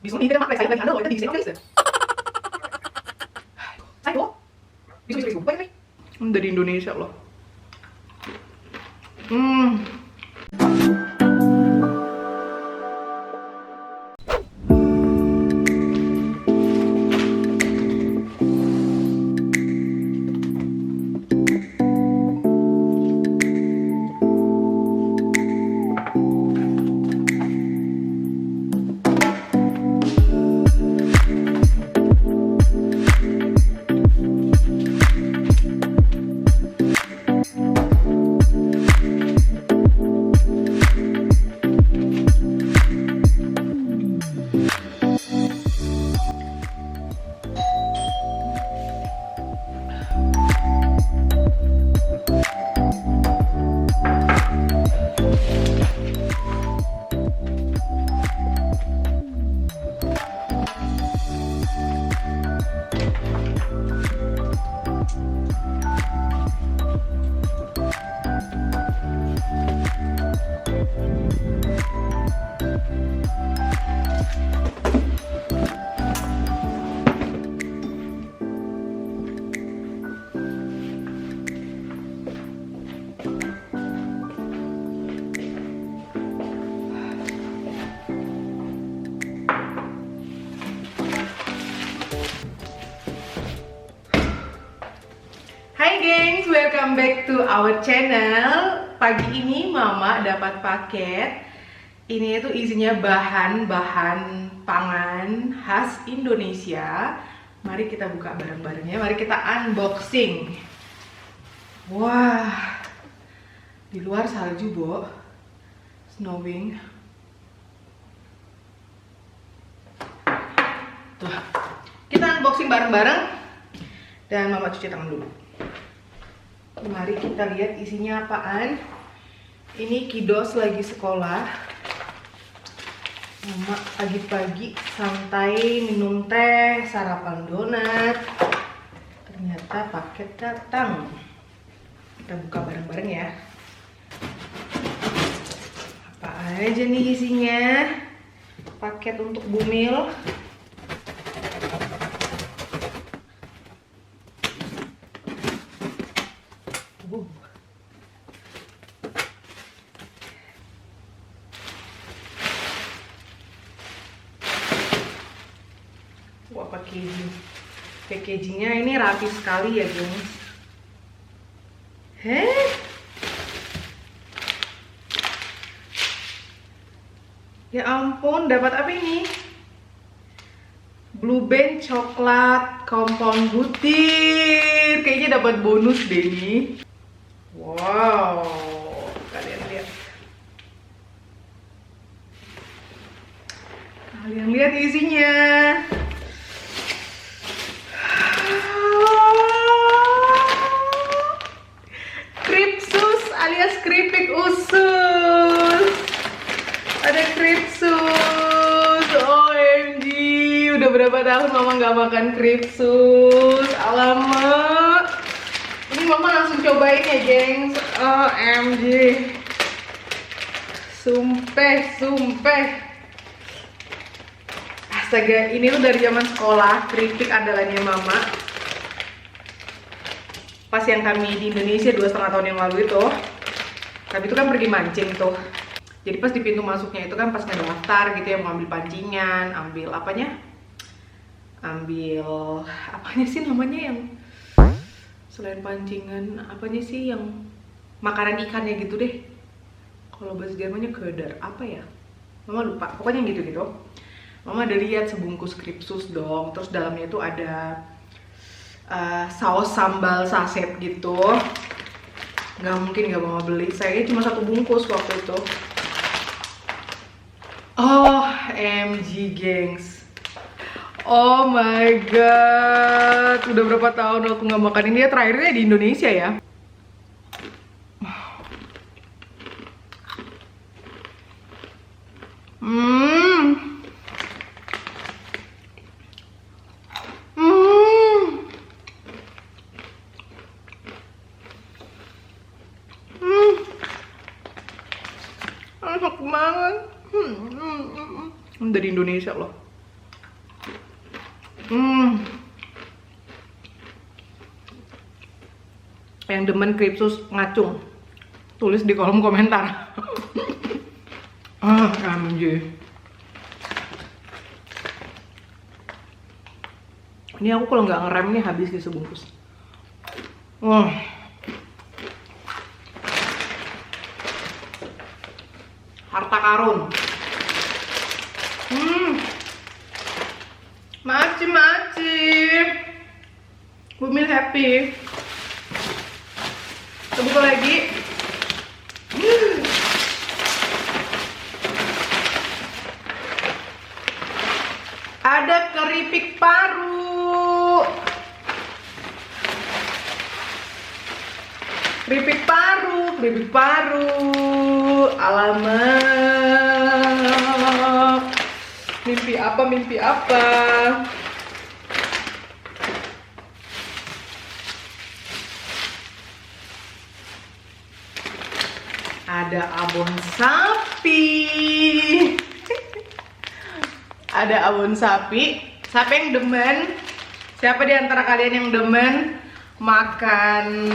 Gusto mo, hindi ka naman kayo lagi, ano, ito di sa'yo, Ayo, bisa bisa bisa, dari Indonesia loh. Hai gengs, welcome back to our channel. Pagi ini mama dapat paket. Ini tuh isinya bahan-bahan pangan khas Indonesia. Mari kita buka bareng-bareng ya. Mari kita unboxing. Wah, di luar salju, Bo. Snowing. Tuh, kita unboxing bareng-bareng. Dan mama cuci tangan dulu. Mari kita lihat isinya apaan. Ini kiddos lagi sekolah. Mama pagi-pagi santai minum teh, sarapan donat. Ternyata paket datang. Kita buka bareng-bareng ya. Apa aja nih isinya? Paket untuk Bumil. Wah, packagingnya ini rapi sekali ya, gengs. Ya ampun, dapat apa ini? Blue Band coklat compound butir. Kayaknya dapat bonus deh nih. Wow, kalian lihat. Kalian lihat isinya. Kripsus alias keripik usus. Ada kripsus. OMG, udah berapa tahun mama nggak makan kripsus. Alamak. Ini mama langsung cobain ya, gengs. OMG. Sumpah. Astaga, ini tuh dari zaman sekolah, keripik andalannya mama. Pas yang kami di Indonesia 2,5 tahun yang lalu itu, kami itu kan pergi mancing tuh. Jadi pas di pintu masuknya itu kan pas ngedaftar gitu ya, mau ambil pancingan, ambil apanya sih namanya yang selain pancingan, apanya sih yang makanan ikannya gitu deh. Kalau bahasa Jermannya köder, apa ya? Mama lupa, pokoknya gitu-gitu. Mama ada lihat sebungkus kripsus dong, terus dalamnya itu ada saus sambal saset gitu. Nggak mungkin nggak mau beli, saya cuma 1 bungkus waktu itu. Oh, MG gengs. Oh my god, udah berapa tahun aku nggak makan ini ya, terakhirnya di Indonesia ya. Enak banget. Dari Indonesia loh. Yang demen kripsus ngacung, tulis di kolom komentar. MJ. Ini aku kalau nggak ngerem nih habis di sebungkus. Harta karun. Maci. Bumil happy. Kita buka lagi. Ada keripik paru. Keripik paru. Alamak. Mimpi apa? Ada abon sapi. Ada abon sapi. Siapa yang demen? Siapa di antara kalian yang demen makan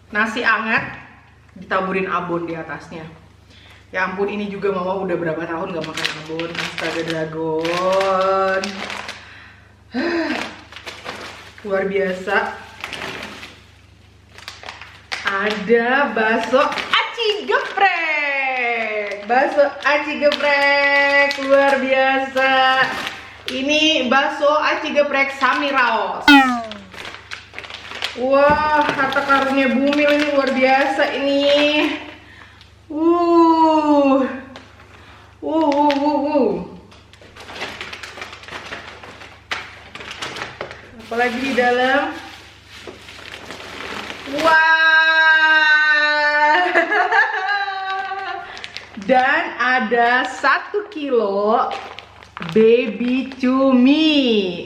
nasi hangat ditaburin abon di atasnya? Ya ampun, ini juga mama udah berapa tahun gak makan abon. Astaga dragon. Luar biasa. Ada bakso aci geprek. Luar biasa. Ini bakso aci geprek Samiraos. Wah, harta karunnya Bumil ini luar biasa ini. Apalagi di dalam. Wah. Dan ada 1 kilo baby cumi.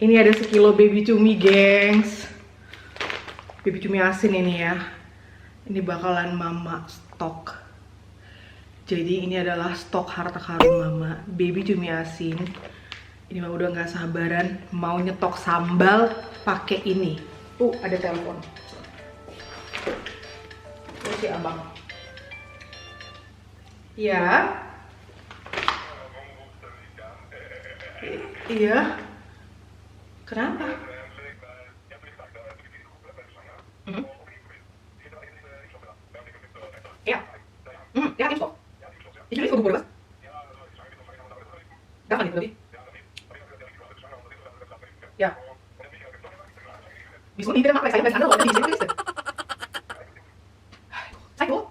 Ini ada 1 kilo baby cumi, gengs. Baby cumi asin ini ya. Ini bakalan mama stok. Jadi ini adalah stok harta karun mama, baby cumi asin. Ini mama udah gak sabaran mau nyetok sambal pakai ini. Ada telepon. Si abang. Ya. Iya. Kenapa? Ya. Ya, info. Ini info gue, Mas. Kapan itu lebih? Ya. Bisa ini kenapa saya Anda loh di sini. Saya kok.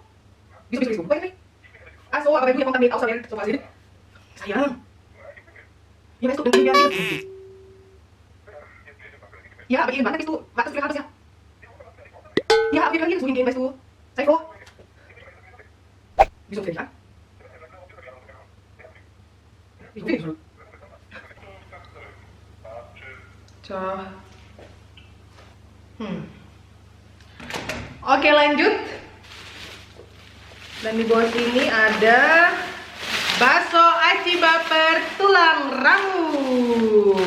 Bisa gue ini. So, apa yang kami tahu saya coba sini. Sayang. Ya, mas, tuh dengan dia. Ya, begini banget itu. Batas berapa sih? Ya, apa lagi swing game mas tuh. Saya kok. Bisa kan? Oke, lanjut. Dan di bawah sini ada bakso aci baper tulang rangu.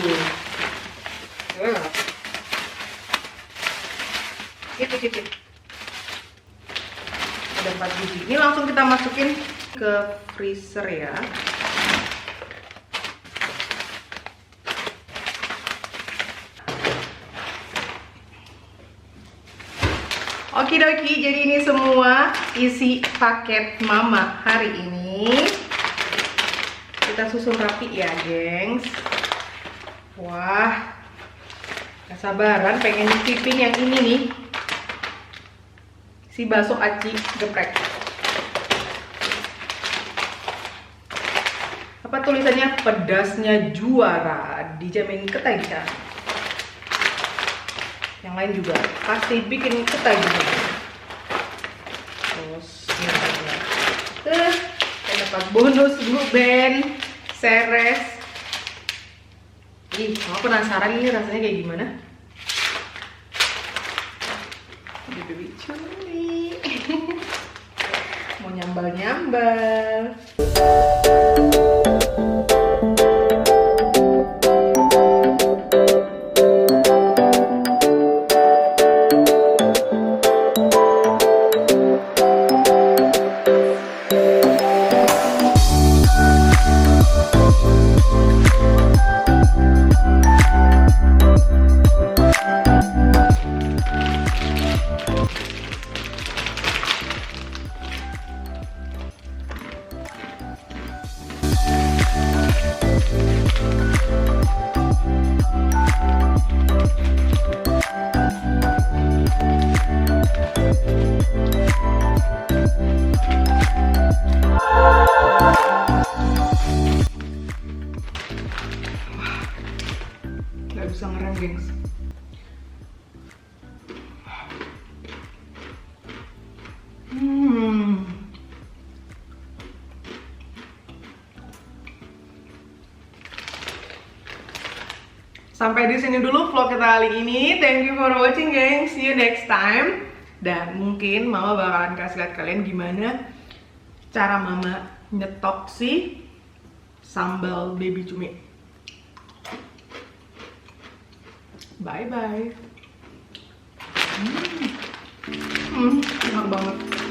Ada 4 biji. Ini langsung kita masukin ke freezer ya. Okidoki, jadi ini semua isi paket mama hari ini. Kita susun rapi ya, gengs. Wah, gak sabaran pengen nyicipin yang ini nih. Si bakso aci geprek. Apa tulisannya? Pedasnya juara, dijamin ketagihan. Yang lain juga pasti bikin ketagihan. Terus dapat bonus blue band seres. Ih, mau penasaran ini rasanya kayak gimana? Baby cumi. Mau nyambal-nyambal. bisa ngerem, gengs. Sampai di sini dulu vlog kita kali ini. Thank you for watching, gengs. See you next time. Dan mungkin mama bakalan kasih lihat kalian gimana cara mama nyetok si sambal baby cumi. Bye bye. Enak banget.